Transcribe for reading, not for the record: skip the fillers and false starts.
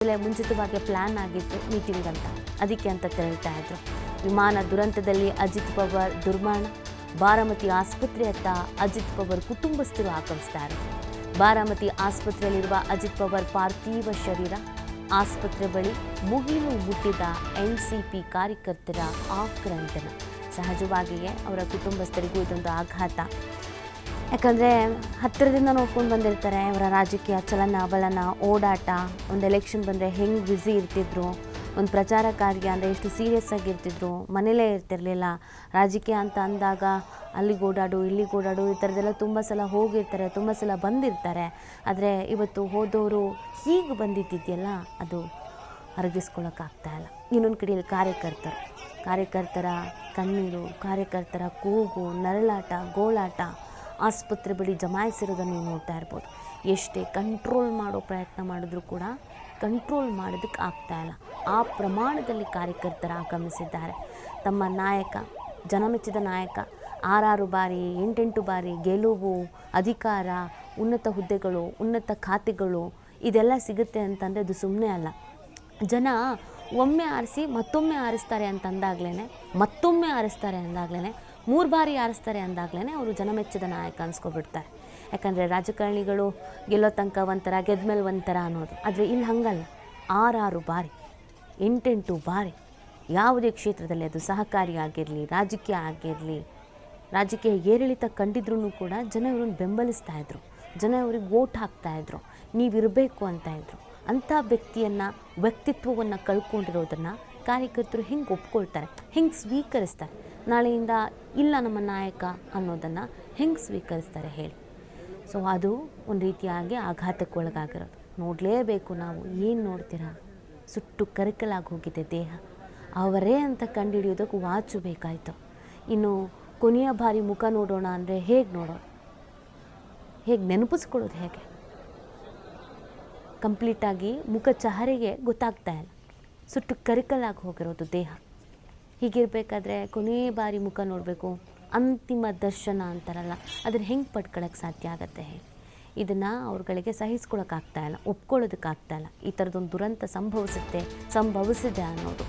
ಮುಂಚಿತವಾಗಿ ಪ್ಲ್ಯಾನ್ ಆಗಿತ್ತು ಮೀಟಿಂಗ್ ಅಂತ, ಅದಕ್ಕೆ ಅಂತ ತೆರಳ್ತಾ ಇದ್ರು. ವಿಮಾನ ದುರಂತದಲ್ಲಿ ಅಜಿತ್ ಪವಾರ್ ದುರ್ಮರಣ. ಬಾರಾಮತಿ ಆಸ್ಪತ್ರೆಯತ್ತ ಅಜಿತ್ ಪವಾರ್ ಕುಟುಂಬಸ್ಥರು ಆಗಮಿಸ್ತಾರೆ. ಬಾರಾಮತಿ ಆಸ್ಪತ್ರೆಯಲ್ಲಿರುವ ಅಜಿತ್ ಪವಾರ್ ಪಾರ್ಥಿವ ಶರೀರ ಆಸ್ಪತ್ರೆ ಬಳಿ ಮುಗಿಲು ಮುಟ್ಟಿದ NCP ಕಾರ್ಯಕರ್ತರ ಆಕ್ರಂದನ. ಸಹಜವಾಗಿಯೇ ಅವರ ಕುಟುಂಬಸ್ಥರಿಗೂ ಇದೊಂದು ಆಘಾತ. ಯಾಕಂದರೆ ಹತ್ತಿರದಿಂದ ನೋಡ್ಕೊಂಡು ಬಂದಿರ್ತಾರೆ ಅವರ ರಾಜಕೀಯ ಚಲನ ಓಡಾಟ. ಒಂದು ಎಲೆಕ್ಷನ್ ಬಂದರೆ ಹೆಂಗೆ ಬ್ಯುಸಿ ಇರ್ತಿದ್ರು, ಒಂದು ಪ್ರಚಾರ ಕಾರ್ಯ ಅಂದರೆ ಎಷ್ಟು ಸೀರಿಯಸ್ ಆಗಿರ್ತಿದ್ರು, ಮನೇಲೇ ಇರ್ತಿರಲಿಲ್ಲ. ರಾಜಕೀಯ ಅಂತ ಅಂದಾಗ ಅಲ್ಲಿಗೆ ಓಡಾಡು ಇಲ್ಲಿಗೆ ಓಡಾಡು ಈ ಥರದ್ದೆಲ್ಲ ತುಂಬ ಸಲ ಹೋಗಿರ್ತಾರೆ, ತುಂಬ ಸಲ ಬಂದಿರ್ತಾರೆ. ಆದರೆ ಇವತ್ತು ಹೋದವರು ಹೀಗೆ ಬಂದಿದ್ದಿದೆಯಲ್ಲ, ಅದು ಅರಗಿಸ್ಕೊಳ್ಳೋಕ್ಕಾಗ್ತಾಯಿಲ್ಲ. ಇನ್ನೊಂದು ಕಡೆಯಲ್ಲಿ ಕಾರ್ಯಕರ್ತರ ಕಣ್ಣೀರು, ಕಾರ್ಯಕರ್ತರ ಕೂಗು, ನರಳಾಟ, ಗೋಳಾಟ ಆಸ್ಪತ್ರೆ ಬಳಿ ಜಮಾಯಿಸಿರೋದನ್ನು ನೀವು ನೋಡ್ತಾ ಇರ್ಬೋದು. ಎಷ್ಟೇ ಕಂಟ್ರೋಲ್ ಮಾಡೋ ಪ್ರಯತ್ನ ಮಾಡಿದ್ರೂ ಕೂಡ ಕಂಟ್ರೋಲ್ ಮಾಡೋದಕ್ಕೆ ಆಗ್ತಾಯಿಲ್ಲ. ಆ ಪ್ರಮಾಣದಲ್ಲಿ ಕಾರ್ಯಕರ್ತರು ಆಗಮಿಸಿದ್ದಾರೆ. ತಮ್ಮ ನಾಯಕ, ಜನಮೆಚ್ಚಿದ ನಾಯಕ, 6 ಬಾರಿ 8 ಬಾರಿ ಗೆಲುವು, ಅಧಿಕಾರ, ಉನ್ನತ ಹುದ್ದೆಗಳು, ಉನ್ನತ ಖಾತೆಗಳು ಇದೆಲ್ಲ ಸಿಗುತ್ತೆ ಅಂತಂದರೆ ಅದು ಸುಮ್ಮನೆ ಅಲ್ಲ. ಜನ ಒಮ್ಮೆ ಆರಿಸಿ ಮತ್ತೊಮ್ಮೆ ಆರಿಸ್ತಾರೆ ಮತ್ತೊಮ್ಮೆ ಆರಿಸ್ತಾರೆ ಅಂದಾಗಲೇ 3 ಬಾರಿ ಆರಿಸ್ತಾರೆ ಅಂದಾಗಲೇ ಅವರು ಜನಮೆಚ್ಚಿದ ನಾಯಕ ಅನ್ಸ್ಕೊಬಿಡ್ತಾರೆ. ಯಾಕಂದರೆ ರಾಜಕಾರಣಿಗಳು ಗೆಲ್ಲೋ ತನಕ ಒಂಥರ, ಗೆದ್ಮೇಲೆ ಒಂಥರ ಅನ್ನೋದು. ಆದರೆ ಇಲ್ಲಿ ಹಂಗಲ್ಲ. 6 ಬಾರಿ 8 ಬಾರಿ ಯಾವುದೇ ಕ್ಷೇತ್ರದಲ್ಲಿ, ಅದು ಸಹಕಾರಿ ಆಗಿರಲಿ, ರಾಜಕೀಯ ಆಗಿರಲಿ, ರಾಜಕೀಯ ಏರಿಳಿತ ಕಂಡಿದ್ರೂ ಕೂಡ ಜನ ಇವ್ರನ್ನ ಬೆಂಬಲಿಸ್ತಾ ಇದ್ರು, ಜನ ಇವ್ರಿಗೆ ವೋಟ್ ಹಾಕ್ತಾಯಿದ್ರು, ನೀವಿರಬೇಕು ಅಂತ ಇದ್ರು. ಅಂಥ ವ್ಯಕ್ತಿತ್ವವನ್ನು ಕಳ್ಕೊಂಡಿರೋದನ್ನು ಕಾರ್ಯಕರ್ತರು ಹೆಂಗೆ ಒಪ್ಕೊಳ್ತಾರೆ, ಹೆಂಗೆ ಸ್ವೀಕರಿಸ್ತಾರೆ? ನಾಳೆಯಿಂದ ಇಲ್ಲ ನಮ್ಮ ನಾಯಕ ಅನ್ನೋದನ್ನು ಹೆಂಗೆ ಸ್ವೀಕರಿಸ್ತಾರೆ ಹೇಳಿ? ಸೊ ಅದು ಒಂದು ರೀತಿಯಾಗಿ ಆಘಾತಕ್ಕೊಳಗಾಗಿರೋದು. ನೋಡಲೇಬೇಕು ನಾವು. ಏನು ನೋಡ್ತೀರಾ? ಸುಟ್ಟು ಕರಕಲಾಗಿ ಹೋಗಿದೆ ದೇಹ. ಅವರೇ ಅಂತ ಕಂಡುಹಿಡಿಯೋದಕ್ಕೆ ವಾಚು ಬೇಕಾಯಿತು. ಇನ್ನು ಕೊನೆಯ ಬಾರಿ ಮುಖ ನೋಡೋಣ ಅಂದರೆ ಹೇಗೆ ನೋಡೋದು, ಹೇಗೆ ನೆನಪಿಸ್ಕೊಳ್ಳೋದು, ಹೇಗೆ? ಕಂಪ್ಲೀಟಾಗಿ ಮುಖ ಚಹರೆಗೆ ಗೊತ್ತಾಗ್ತಾ ಇಲ್ಲ. ಸುಟ್ಟು ಕರಕಲಾಗಿ ಹೋಗಿರೋದು ದೇಹ. ಹೀಗಿರಬೇಕಾದ್ರೆ ಕೊನೆಯ ಬಾರಿ ಮುಖ ನೋಡಬೇಕು, ಅಂತಿಮ ದರ್ಶನ ಅಂತಾರಲ್ಲ, ಅದನ್ನು ಹೆಂಗೆ ಪಡ್ಕೊಳ್ಳೋಕ್ಕೆ ಸಾಧ್ಯ ಆಗುತ್ತೆ ಹೇಳಿ? ಇದನ್ನು ಅವ್ರುಗಳಿಗೆ ಸಹಿಸ್ಕೊಳ್ಳೋಕ್ಕಾಗ್ತಾಯಿಲ್ಲ, ಒಪ್ಕೊಳ್ಳೋದಕ್ಕಾಗ್ತಾಯಿಲ್ಲ. ಈ ಥರದೊಂದು ದುರಂತ ಸಂಭವಿಸಿದೆ ಅನ್ನೋದು.